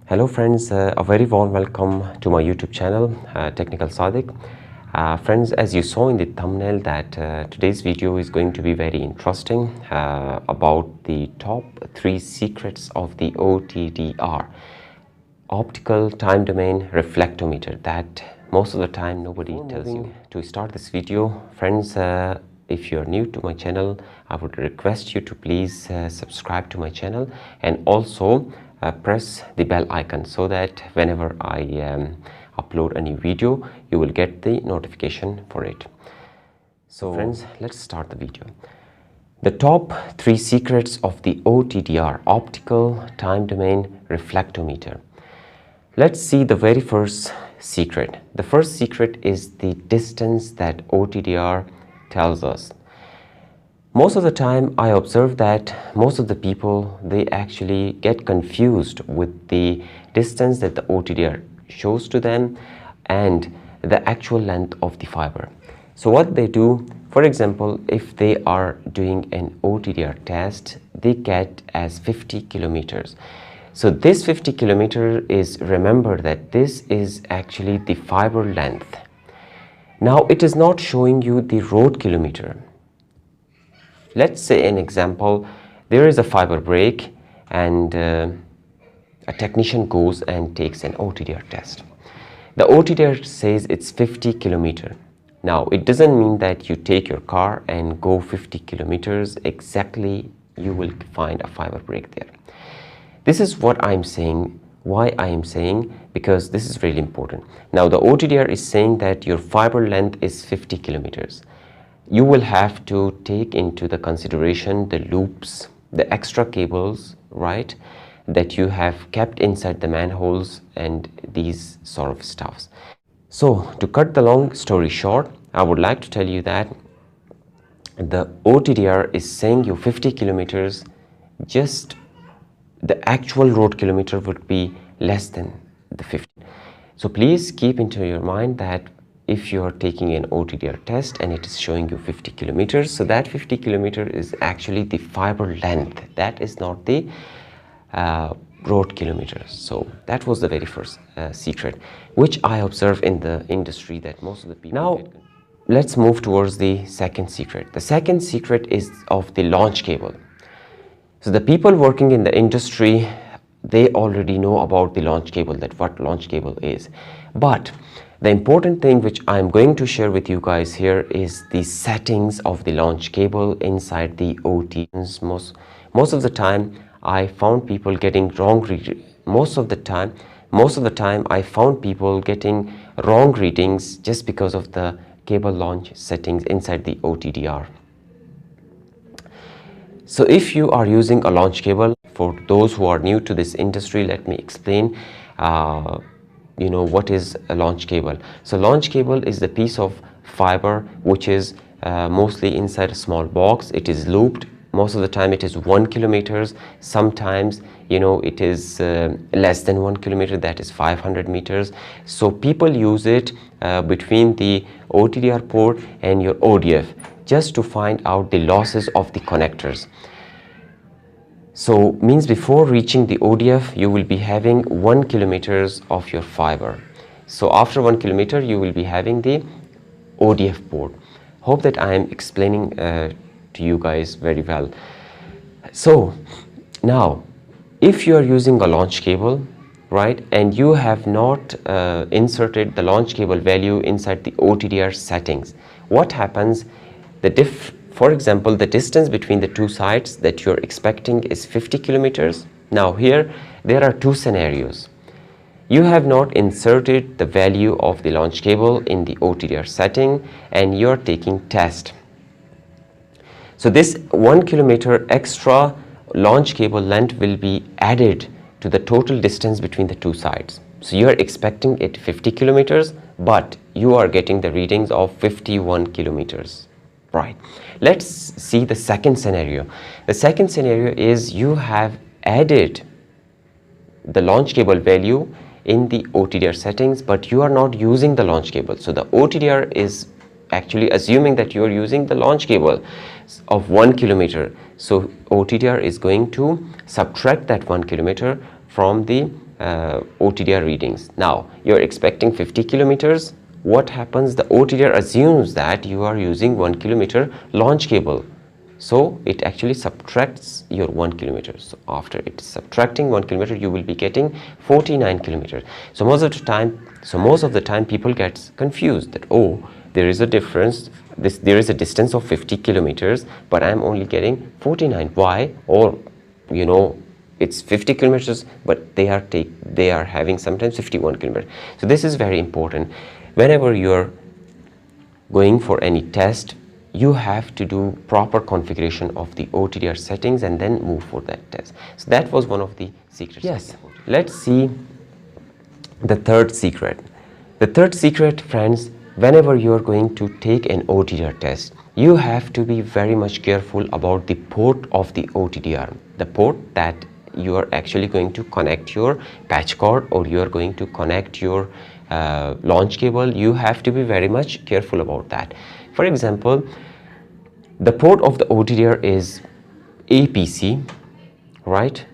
Hello friends, a very warm welcome to my YouTube channel, Technical Sadiq. Friends, as you saw in the thumbnail that today's video is going to be very interesting about the top 3 secrets of the OTDR, optical time domain reflectometer, that most of the time nobody tells you. To start this video, friends, if you're new to my channel, I would request you to please subscribe to my channel and also press the bell icon so that whenever I upload a new video, you will get the notification for it. So friends, let's start the video. The top 3 secrets of the OTDR, optical time domain reflectometer. Let's see the very first secret. The first secret is the distance that OTDR tells us. Most of the time I observe that most of the people, they actually get confused with the distance that the OTDR shows to them and the actual length of the fiber. So what they do, for example, if they are doing an OTDR test, they get as 50 kilometers. So this 50 kilometer is, remember that this is actually the fiber length. Now it is not showing you the road kilometer. Let's say an example, there is a fiber break and a technician goes and takes an OTDR test. The OTDR says it's 50 kilometer. Now it doesn't mean that you take your car and go 50 kilometers exactly, you will find a fiber break there. This is what I'm saying, why I am saying, because this is really important. Now the OTDR is saying that your fiber length is 50 kilometers. You will have to take into the consideration the loops, the extra cables, right, that you have kept inside the manholes and these sort of stuffs. So to cut the long story short, I would like to tell you that the OTDR is saying you 50 kilometers, just the actual road kilometer would be less than the 50. So please keep into your mind that if you are taking an OTDR test and it is showing you 50 kilometers, so that 50 kilometer is actually the fiber length. That is not the road kilometers. So that was the very first secret, which I observe in the industry that most of the people Now, let's move towards the second secret. The second secret is of the launch cable. So the people working in the industry, they already know about the launch cable, that what launch cable is. But the important thing which I'm going to share with you guys here is the settings of the launch cable inside the OT. Most of the time I found people getting wrong most of the time I found people getting wrong readings just because of the cable launch settings inside the OTDR. So if you are using a launch cable, for those who are new to this industry, let me explain what is a launch cable. So launch cable is the piece of fiber which is mostly inside a small box. It is looped. Most of the time it is 1 kilometers. Sometimes it is less than 1 kilometer, that is 500 meters. So people use it between the OTDR port and your ODF just to find out the losses of the connectors. So means before reaching the ODF, you will be having 1 kilometers of your fiber. So after 1 kilometer, you will be having the ODF port. Hope that I am explaining to you guys very well. So now, if you are using a launch cable, right, and you have not inserted the launch cable value inside the OTDR settings, what happens? For example, the distance between the two sites that you're expecting is 50 kilometers. Now here, there are 2 scenarios. You have not inserted the value of the launch cable in the OTDR setting and you're taking test. So this 1 kilometer extra launch cable length will be added to the total distance between the 2 sites. So you're expecting it 50 kilometers, but you are getting the readings of 51 kilometers. Right. Let's see the second scenario. The second scenario is you have added the launch cable value in the OTDR settings, but you are not using the launch cable. So the OTDR is actually assuming that you are using the launch cable of 1 kilometer. So OTDR is going to subtract that 1 kilometer from the OTDR readings. Now you're expecting 50 kilometers. What happens? The OTDR assumes that you are using 1 kilometer launch cable, so it actually subtracts your 1 kilometer. So after it's subtracting 1 kilometer, you will be getting 49 kilometers. So most of the time people get confused that, oh, there is a difference, there is a distance of 50 kilometers, but I'm only getting 49. Why? Or it's 50 kilometers, but they are having sometimes 51 kilometers. So this is very important. Whenever you're going for any test, you have to do proper configuration of the OTDR settings and then move for that test. So that was one of the secrets. Yes, let's see the third secret. The third secret, friends, whenever you are going to take an OTDR test, you have to be very much careful about the port of the OTDR, the port that you are actually going to connect your patch cord, or you are going to connect your launch cable. You have to be very much careful about that. For example, the port of the OTDR is APC, right?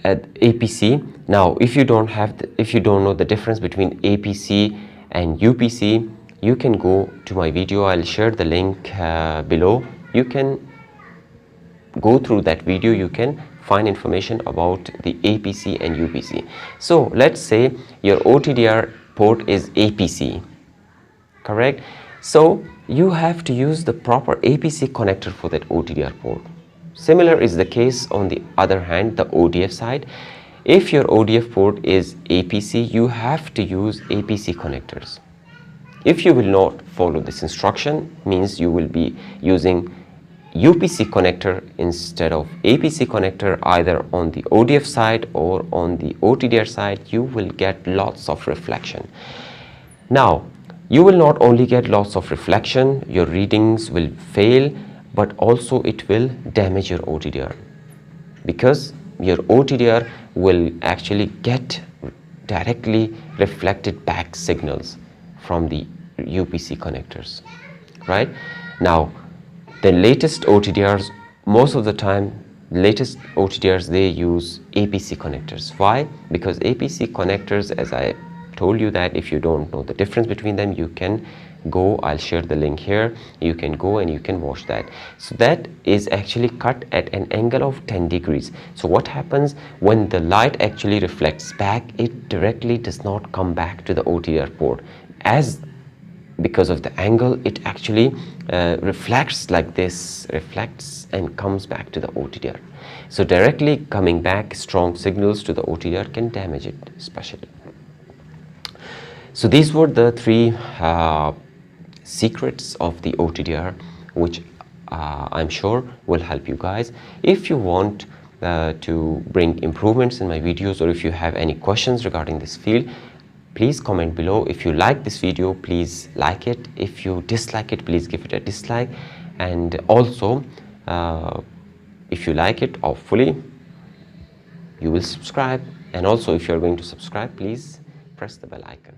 At APC. Now, if you don't know the difference between APC and UPC, you can go to my video. I'll share the link below. You can go through that video. You can find information about the APC and UPC. So let's say your OTDR port is APC, correct? So you have to use the proper APC connector for that OTDR port. Similar is the case on the other hand, the ODF side. If your ODF port is APC, you have to use APC connectors. If you will not follow this instruction, means you will be using UPC connector instead of APC connector, either on the ODF side or on the OTDR side, you will get lots of reflection. Now, you will not only get lots of reflection, your readings will fail, but also it will damage your OTDR, because your OTDR will actually get directly reflected back signals from the UPC connectors, right? Now, the latest OTDRs, most of the time, latest OTDRs, they use APC connectors. Why? Because APC connectors, as I told you, that if you don't know the difference between them, you can go, I'll share the link here, you can go and you can watch that. So that is actually cut at an angle of 10 degrees. So what happens when the light actually reflects back, it directly does not come back to the OTDR port, as because of the angle it actually reflects like this, reflects and comes back to the OTDR. So directly coming back strong signals to the OTDR can damage it especially. So these were the three secrets of the OTDR, which I'm sure will help you guys. If you want to bring improvements in my videos, or if you have any questions regarding this field, please comment below. If you like this video, please like it. If you dislike it, please give it a dislike. And also, if you like it, hopefully you will subscribe. And also, if you are going to subscribe, please press the bell icon.